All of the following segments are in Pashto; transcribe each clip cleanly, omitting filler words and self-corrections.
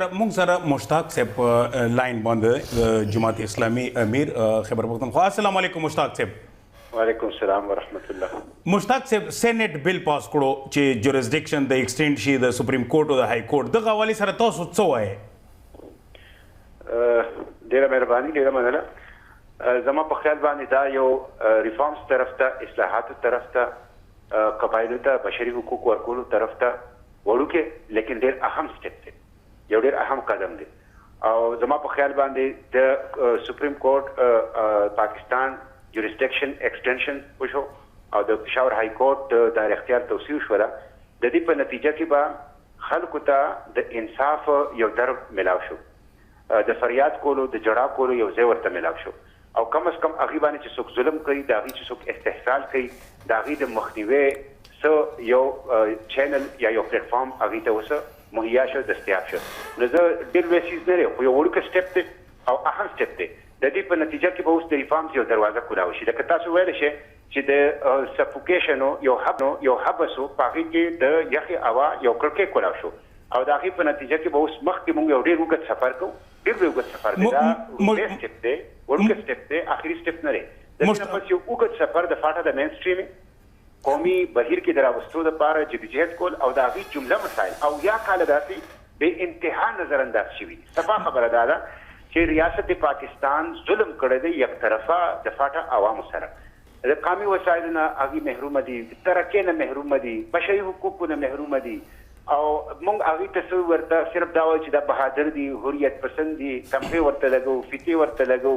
موږ سره مشتاق صاحب لاین باندې جماعت اسلامي امیر خیبر پختونخوا. السلام علیکم مشتاق صاحب. وعلیکم السلام ورحمت الله. مشتاق صاحب سینټ بل پاس کړو چې جوریسډکشن د ایکسټینډ شي د سپریم کورټ او د های کورټ دغه حوالې سره تاسو څه وایي؟ ډیره مهرباني، ډیره مننه. زما په خیال باندې دا یو ریفارمز طرف ته، اصلاحاتو طرف ته، قبایلو ته بشري حقوق ورکولو طرف ته وړوکی لیکن ډیر اهم سټپ دی، یو ډیر اهم قدم دی. او زما په خیال باندې د سپریم کورټ پاکستان جوریسډکشن ایکسټنشن وشو او د پېښور های کورټ د اختیار توسيع شوله. د دې په نتیجه کې به خلکو ته د انصاف یو درب ملاو شو، د فریاد کولو د جړا کولو یو ځای ورته ملاو شو، او کم از کم هغې باندې چې څوک ظلم کوي، د هغې چې څوک استحصال کوي، د هغې د مخنیوي څه یو چینل یا یو پلیټفارم هغې ته اوسه مهیا شو، دستیاب شو. نو زه ډېر لوی څیز نه دی، خو یو وړوکی سټپ دی او اهم سټپ دی. د دې په نتیجه کې به اوس د ریفارمز یو دروازه کولاو شي. لکه تاسو ویلی شئ چې د سفوکیشنو یو حبس و، په هغې کې د یخې هوا یو کړکۍ کولاو شو، او د هغې په نتیجه کې به اوس مخکې موږ یو ډېر اوږد سفر کوو. ډېر لوی اوږد سفر دی، دا وړوکی سټپ دی، وړوکی سټپ دی، اخري سټپ نه دی. د دې نه پس یو اوږد سفر د فاټه د مین سټریمینګ قومي بهیر کې د راوستو دپاره جدوجهد کول او د هغې جمله مسایل او یا کاله داسې بې انتها نظر انداز شوي. صفا خبره دا ده چې ریاست پاکستان ظلم کړی دی یک طرفه د فاټه عوامو سره. د قومي وسایلو نه هغې محرومه دي، د ترقۍ نه محرومه دي، بشري حقوقو نه محرومه دي، او موږ هغې ته څه ورته صرف دا وایو چې دا بهادر دي، حریت پسند دي، تمغې ورته لګو، فتې ورته لګو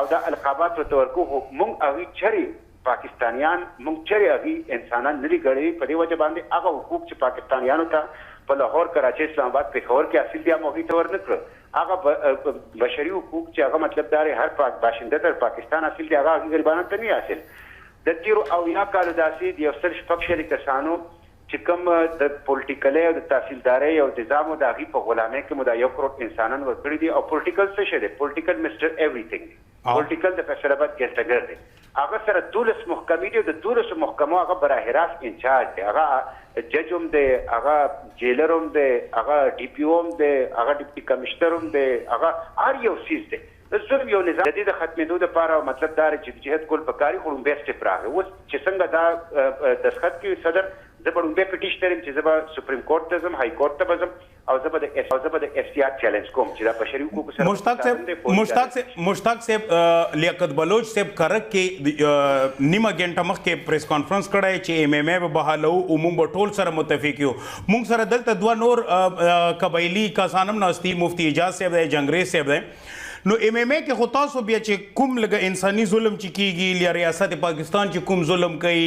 او دا القابات ورته ورکو. خو موږ هغې چرې پاکستانیان موږ چرې هغې انسانان نه دي ګڼلي. په دې وجه باندې هغه حقوق چې پاکستانیانو ته په لاهور، کراچۍ، اسلام آباد، پېښور کې حاصل دي، هغه هغې ته ورنه کړه. هغه بشري حقوق چې هغه مطلب دا دی هر باشنده تر پاکستان حاصل دي، هغه هغې غریبانو ته نه حاصل. د تېرو اویا کالو داسې د یو سل شپږ شلي کسانو چې کوم د پولیټیکلۍ او د تحصیلدارۍ او نظام د هغې په غلامۍ کې مو دا 1 کروڑ انسانان ورکړي دي. او پولیټیکل څه شی دی؟ پولیټیکل مسټر ایوریثینګ دی، پولیټیکل د فیصل آباد ګیسټګر دی. هغه سره 12 محکمې دي، د 12 محکمو هغه براه راست انچارج دی، هغه جج هم دی، هغه جیلر هم دی، هغه ډي پي او هم دی، هغه ډپټي کمشنر هم دی، هغه هر یو څیز دی. د ظلم یو نظام د دې د ختمېدو دپاره مطلب دا دی چې جهاد کول پکار دي. خو لومبی سټپ راغی. اوس چې څنګه دا دستخط کوي صدر، زه به لومبی پټیشنر یم چې زه به سپریم کورټ ته ځم، های کورټ ته به ځم، او زه به د اف سی آر چیلنج کوم چې دا بشري حقوقو سره. مشتاق صاحب لیاقت بلوچ صاحب کرک کې نیمه ګنټه مخکې پریس کانفرنس کړی چې ایم ایم ای به بحالو او موږ به ټول سره متفق یو. موږ سره دلته 2 نور قبایلي کسان هم ناست دي، مفتي اجاز صاحب دی، جنګریز صاحب دی. نو ایم ایم ای کې خو تاسو بیا چې کوم لږه انساني ظلم چې کیږي یا ریاست پاکستان چې کوم ظلم کوي،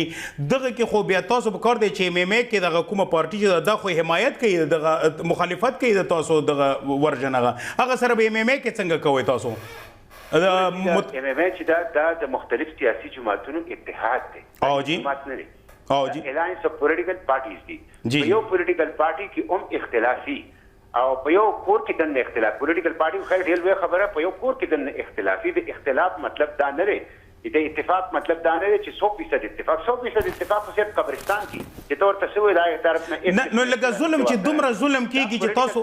دغه کې خو بیا تاسو په کار دی چې ایم ایم ای کې دغه کومه پارټي چې دا خو حمایت کوي، دغه مخالفت کوي د تاسو دغه ورژن هغه سره به ایم ایم ای کې څنګه کوئ تاسو؟ ایم ایم ای چې دا د مختلف سیاسي جماعتونو اتحاد دی، جماعت نه دی، الائنس اف پولیټیکل پارټیز دي. په یو پولیټیکل پارټي کې هم اختلافي او په یو کور کې دننه اختلاف، پولیټیکل پارټي خیر ډېر لویه خبره، په یو کور کې دننه اختلافي. د اختلاف مطلب دا نه دی، د اتفاق مطلب دا نه دی چې 100% اتفاق. 100% اتفاق خو صرف قبرستان کې چې ته ورته څه وایې دا طرف نه. نو لکه ظلم چې دومره ظلم کېږي چې تاسو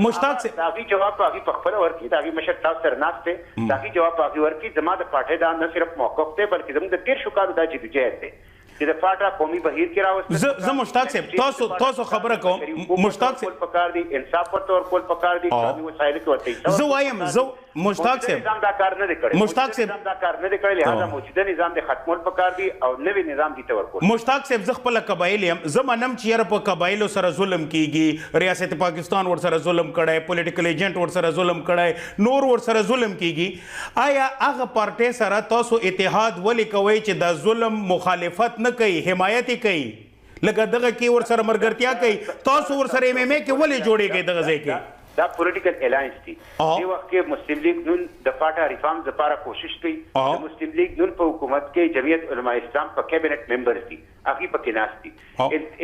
مشتاق صاحب د هغې جواب په هغې پخپله ورکړي، د هغې مشر تاسو سره ناست دی، د هغې جواب په هغې ورکړي. زما د پارټۍ دا نه صرف موقف دی بلکې زموږ د 13 کالو دا جدوجهد دی چې د فاټا قومي بهیر کې راوستل. زه مشتاق صاحب تاسو خبره کوم. مشتاق صاحب پکار دي، انصاف ورته ورکول پکار دي، قومي وسایلو کې ورته زه وایم. مشتاق صاحب نظام دا کار نه دی کړی، مشتاق صاحب دا کار نه دی کړی، لهذا موجوده نظام د ختمول پکار دي او نوی نظام دي ته ورکول. مشتاق صاحب زه خپله قبایل یم، زه منم چې یاره په قبایلو سره ظلم کیږي، ریاست پاکستان ورسره ظلم کړی، پولیټیکل ایجنټ ورسره ظلم کړی، نور ورسره ظلم کیږي. آیا هغه پارټۍ سره تاسو اتحاد ولې کوئ چې دا ظلم مخالفت نه کوي، حمایت یې کوي؟ لکه دغه کې ورسره ملګرتیا کوي، تاسو ورسره ایم ایم ای کې ولې جوړېږئ دغه ځای کې؟ دا پولیټیکل الائنس دی. دې وخت کې مسلم لیگ نون د فاټا ریفارمز لپاره کوشش کوي. د مسلم لیگ نون په حکومت کې جمعیت علماء اسلام په کابینټ ممبرز دي، هغې پکې ناست دي.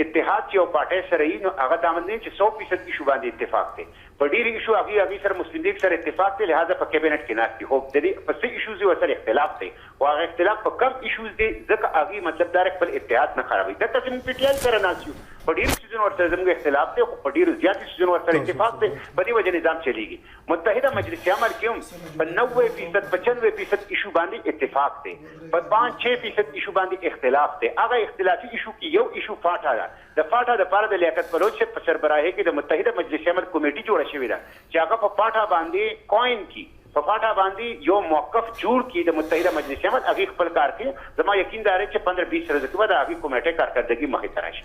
اتحاد چې یو پارټۍ سره وي نو هغه دا نه چې 100% ایشو باندې اتفاق دی. په ډېرې ایشو هغې سره مسلم لیگ سره اتفاق دی، لهذا په کابینټ کې ناست دي. خو د دې په څه ایشوز یې ورسره اختلاف دی، خو هغه اختلاف په کم ایشوز دی ځکه هغې مطلب دا خپل اتحاد نه خرابوي. دلته چې موږ پي ټي آی سره ناست یو په ډیرو سيزونو ورته زموږ اختلاف دی، خو په ډیرو زیاتو سيزونو ورته اتفاق دی. په دې وجه نظام چلیږي. متحده مجلس عمل کې هم په 90% 95% ایشو باندې اتفاق دی، په 5-6% ایشو باندې اختلاف دی. هغه اختلافي ایشو کې یو ایشو فاټا ده. د فاټا د لپاره د لیاقت بلوچ په سربراهۍ کې د متحده مجلس عمل کمیټه جوړه شوې ده چې هغه په فاټا باندې کوین کی په فاټا باندې یو موقف جوړ کی د متحده مجلس عمل هغه خپل کار کوي. زما یقین دی چې 15-20 ورځې کې به د هغه کمیټه کارکردګي مخې ته راشي.